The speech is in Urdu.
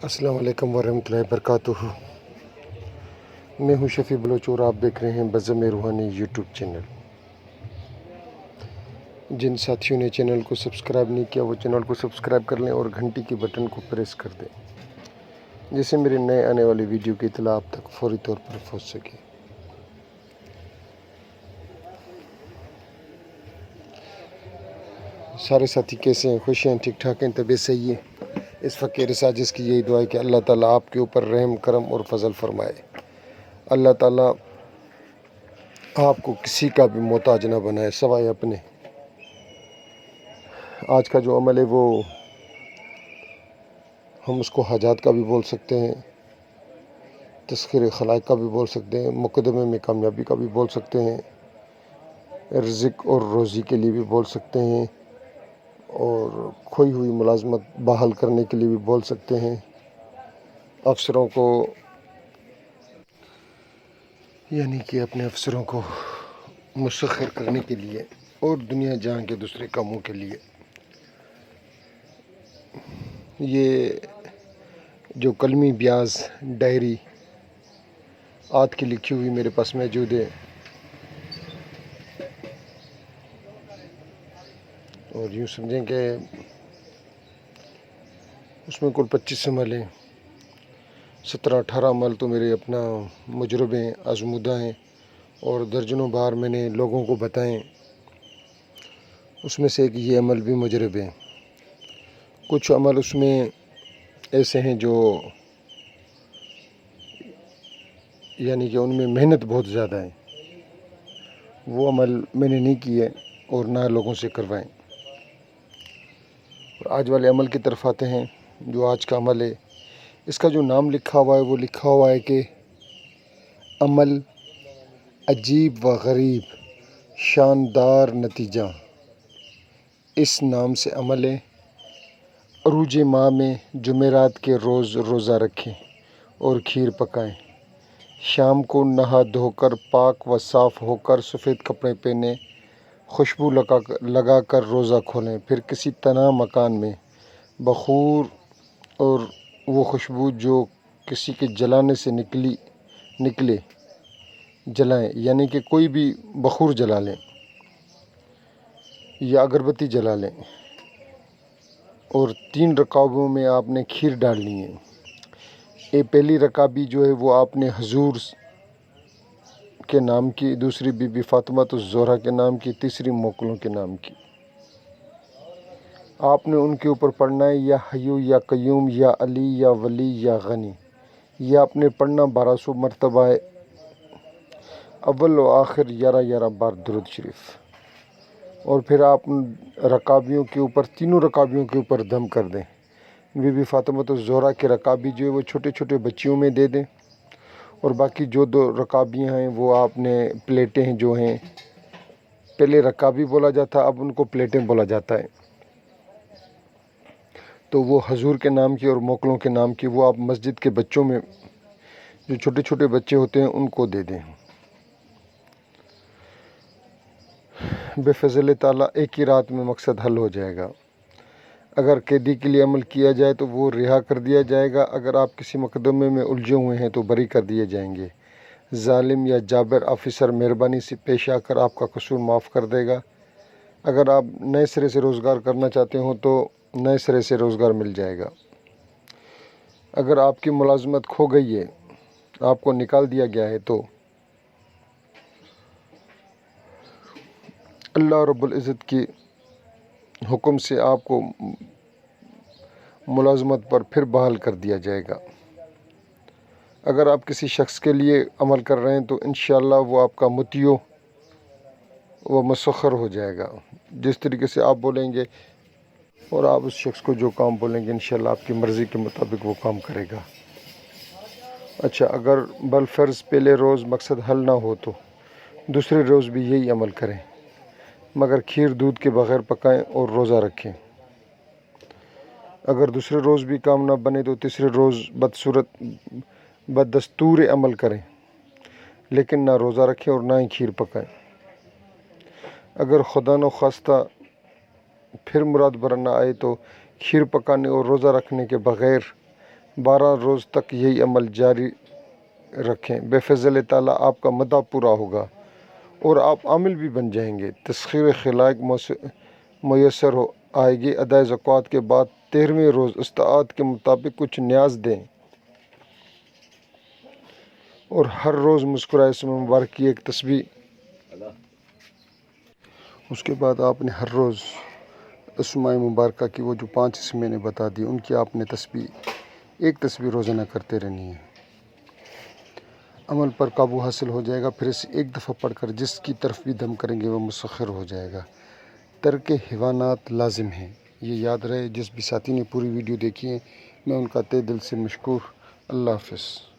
السلام علیکم ورحمۃ اللہ وبرکاتہ۔ میں ہوں شفیع بلوچ اور آپ دیکھ رہے ہیں بزم روحانی یوٹیوب چینل۔ جن ساتھیوں نے چینل کو سبسکرائب نہیں کیا وہ چینل کو سبسکرائب کر لیں اور گھنٹی کی بٹن کو پریس کر دیں، جس سے میرے نئے آنے والی ویڈیو کی اطلاع آپ تک فوری طور پر پہنچ سکے۔ سارے ساتھی کیسے ہیں؟ خوش ہیں؟ ٹھیک ٹھاک ہیں؟ طبیعت صحیح ہے؟ اس فقیر ساجز کی یہی دعا ہے کہ اللہ تعالیٰ آپ کے اوپر رحم کرم اور فضل فرمائے۔ اللہ تعالیٰ آپ کو کسی کا بھی محتاج نہ بنائے سوائے اپنے۔ آج کا جو عمل ہے وہ ہم اس کو حاجات کا بھی بول سکتے ہیں، تسخیر خلائق کا بھی بول سکتے ہیں، مقدمے میں کامیابی کا بھی بول سکتے ہیں، رزق اور روزی کے لیے بھی بول سکتے ہیں، اور کھوئی ہوئی ملازمت بحال کرنے کے لیے بھی بول سکتے ہیں، افسروں کو یعنی کہ اپنے افسروں کو مسخر کرنے کے لیے اور دنیا جہاں کے دوسرے کاموں کے لیے۔ یہ جو کلمی بیاز ڈائری آج کی لکھی ہوئی میرے پاس موجود ہے، اور یوں سمجھیں کہ اس میں کل 25 عمل ہیں، 17-18 عمل تو میرے اپنا مجربے ہیں، آزمودہ ہیں، اور درجنوں بار میں نے لوگوں کو بتائیں۔ اس میں سے ایک یہ عمل بھی مجرب ہیں۔ کچھ عمل اس میں ایسے ہیں جو یعنی کہ ان میں محنت بہت زیادہ ہے، وہ عمل میں نے نہیں کیے اور نہ لوگوں سے کروائیں۔ اور آج والے عمل کی طرف آتے ہیں۔ جو آج کا عمل ہے، اس کا جو نام لکھا ہوا ہے وہ لکھا ہوا ہے کہ عمل عجیب و غریب شاندار نتیجہ۔ اس نام سے عمل ہے۔ عروج ماہ میں جمعرات کے روز روزہ رکھیں اور کھیر پکائیں۔ شام کو نہا دھو کر پاک و صاف ہو کر سفید کپڑے پہنے خوشبو لگا کر روزہ کھولیں۔ پھر کسی تنہا مکان میں بخور اور وہ خوشبو جو کسی کے جلانے سے نکلے جلائیں، یعنی کہ کوئی بھی بخور جلا لیں یا اگربتی جلا لیں، اور 3 رکابوں میں آپ نے کھیر ڈالنی ہے۔ یہ پہلی رکابی جو ہے وہ آپ نے حضور کے نام کی، دوسری بی بی فاطمہ الزہرا کے نام کی، تیسری موکلوں کے نام کی۔ آپ نے ان کے اوپر پڑھنا ہے یا حیو یا قیوم یا علی یا ولی یا غنی۔ یہ آپ نے پڑھنا 1200 مرتبہ ہے، اول و آخر 11 بار درود شریف۔ اور پھر آپ رکابیوں کے اوپر، تینوں رکابیوں کے اوپر دم کر دیں۔ بی بی فاطمہ الزہرا کے رکابی جو ہے وہ چھوٹے چھوٹے بچیوں میں دے دیں، اور باقی جو 2 رکابیاں ہیں وہ آپ نے پلیٹیں جو ہیں، پہلے رکابی بولا جاتا، اب ان کو پلیٹیں بولا جاتا ہے، تو وہ حضور کے نام کی اور موکلوں کے نام کی وہ آپ مسجد کے بچوں میں، جو چھوٹے چھوٹے بچے ہوتے ہیں، ان کو دے دیں۔ بے فضل تعالیٰ ایک ہی رات میں مقصد حل ہو جائے گا۔ اگر قیدی کے لیے عمل کیا جائے تو وہ رہا کر دیا جائے گا، اگر آپ کسی مقدمے میں الجھے ہوئے ہیں تو بری کر دیے جائیں گے۔ ظالم یا جابر آفیسر مہربانی سے پیش آ کر آپ کا قصور معاف کر دے گا۔ اگر آپ نئے سرے سے روزگار کرنا چاہتے ہوں تو نئے سرے سے روزگار مل جائے گا۔ اگر آپ کی ملازمت کھو گئی ہے، آپ کو نکال دیا گیا ہے، تو اللہ رب العزت کی حکم سے آپ کو ملازمت پر پھر بحال کر دیا جائے گا۔ اگر آپ کسی شخص کے لیے عمل کر رہے ہیں تو انشاءاللہ وہ آپ کا مطیع و مسخر ہو جائے گا۔ جس طریقے سے آپ بولیں گے اور آپ اس شخص کو جو کام بولیں گے انشاءاللہ آپ کی مرضی کے مطابق وہ کام کرے گا۔ اچھا، اگر بالفرض پہلے روز مقصد حل نہ ہو تو دوسرے روز بھی یہی عمل کریں، مگر کھیر دودھ کے بغیر پکائیں اور روزہ رکھیں۔ اگر دوسرے روز بھی کام نہ بنے تو تیسرے روز بدستور عمل کریں، لیکن نہ روزہ رکھیں اور نہ ہی کھیر پکائیں۔ اگر خدا نخواستہ پھر مراد بھر نہ آئے تو کھیر پکانے اور روزہ رکھنے کے بغیر 12 روز تک یہی عمل جاری رکھیں، بے فضل تعالیٰ آپ کا مدہ پورا ہوگا اور آپ عامل بھی بن جائیں گے۔ تسخیر خلائق میسر آئے گی۔ ادائے زکوٰۃ کے بعد 13ویں روز استطاعت کے مطابق کچھ نیاز دیں اور ہر روز مسکرائے اسم مبارک کی ایک تسبیح۔ اس کے بعد آپ نے ہر روز اسماء مبارکہ کی وہ جو 5 اسم میں نے بتا دی، ان کی آپ نے ایک تسبیح روزانہ کرتے رہنی ہے۔ عمل پر قابو حاصل ہو جائے گا۔ پھر اسے ایک دفعہ پڑھ کر جس کی طرف بھی دم کریں گے وہ مسخر ہو جائے گا۔ ترک حیوانات لازم ہیں، یہ یاد رہے۔ جس بھی ساتھی نے پوری ویڈیو دیکھی ہے میں ان کا تہ دل سے مشکور۔ اللہ حافظ۔